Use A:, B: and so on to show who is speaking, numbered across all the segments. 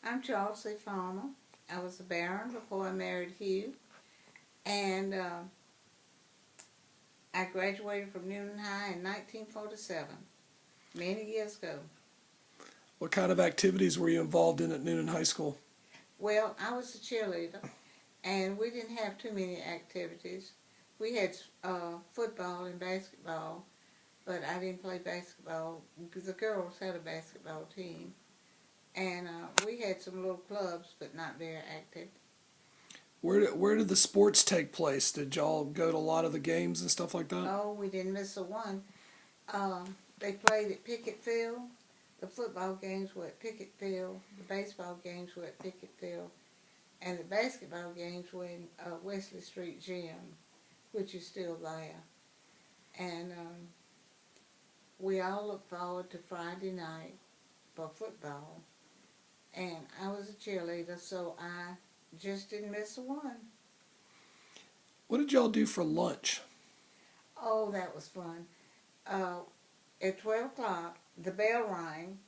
A: I'm Charlsie Farmer. I was a baron before I married Hugh, and I graduated from Newnan High in 1947, many years ago.
B: What kind of activities were you involved in at Newnan High School?
A: Well, I was a cheerleader, and we didn't have too many activities. We had football and basketball, but I didn't play basketball because the girls had a basketball team. And we had some little clubs, but not very active.
B: Where did the sports take place? Did y'all go to a lot of the games and stuff like that?
A: Oh, we didn't miss a one. They played at Pickett Field. The football games were at Pickett Field. The baseball games were at Pickett Field. And the basketball games were in Wesley Street Gym, which is still there. And we all look forward to Friday night for football. And I was a cheerleader, so I just didn't miss a one.
B: What did y'all do for lunch?
A: Oh, that was fun. At 12 o'clock, the bell rang,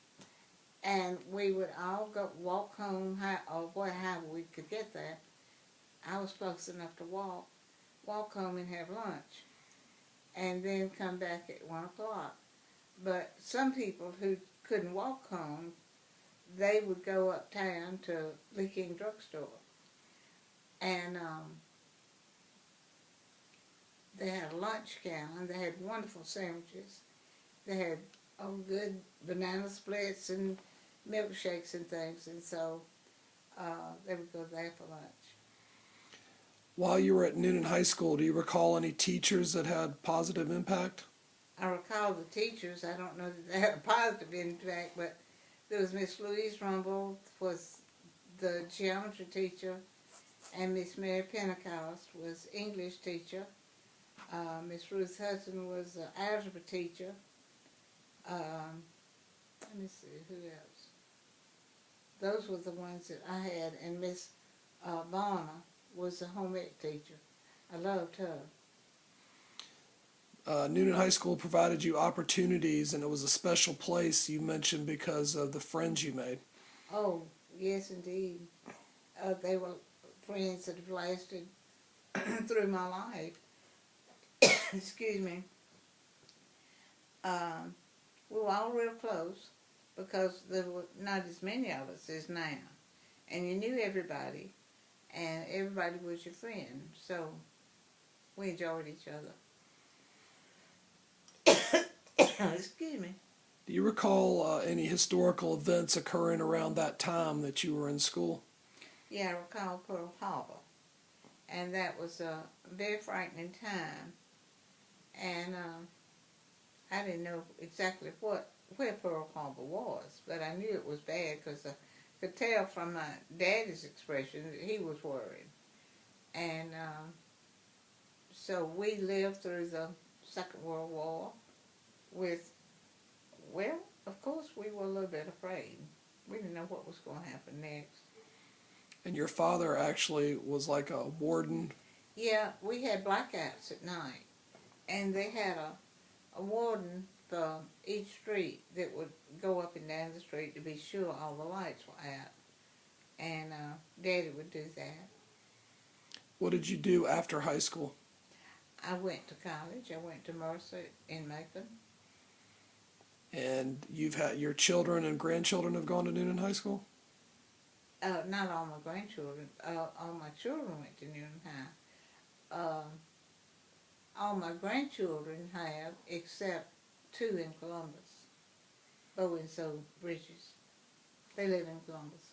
A: and we would all go walk home, or however we could get there. I was close enough to walk home and have lunch, and then come back at 1 o'clock. But some people who couldn't walk home, they would go uptown to Lee King Drugstore, and they had a lunch counter. They had wonderful sandwiches. They had good banana splits and milkshakes and things, and so they would go there for lunch.
B: While you were at Newnan High School, do you recall any teachers that had positive impact?
A: I recall the teachers. I don't know that they had a positive impact, but there was Miss Louise Rumble, was the geometry teacher, and Miss Mary Pentecost was English teacher. Miss Ruth Hudson was the algebra teacher. Let me see, who else? Those were the ones that I had, and Miss Bonner was the home ec teacher. I loved her.
B: Newnan High School provided you opportunities, and it was a special place you mentioned because of the friends you made.
A: Oh, yes, indeed. They were friends that have lasted through my life. Excuse me. We were all real close because there were not as many of us as now. And you knew everybody, and everybody was your friend. So we enjoyed each other. Excuse me.
B: Do you recall any historical events occurring around that time that you were in school?
A: Yeah, I recall Pearl Harbor. And that was a very frightening time. And I didn't know exactly where Pearl Harbor was, but I knew it was bad because I could tell from my daddy's expression that he was worried. And so we lived through the Second World War with, well, of course we were a little bit afraid. We didn't know what was going to happen next.
B: And your father actually was like a warden?
A: Yeah, we had blackouts at night, and they had a warden for each street that would go up and down the street to be sure all the lights were out. And Daddy would do that.
B: What did you do after high school?
A: I went to college. I went to Mercer in Macon.
B: And you've had your children and grandchildren have gone to Newnan High School?
A: Not all my grandchildren. All my children went to Newnan High. All my grandchildren have, except 2 in Columbus. Bo and So Bridges. They live in Columbus.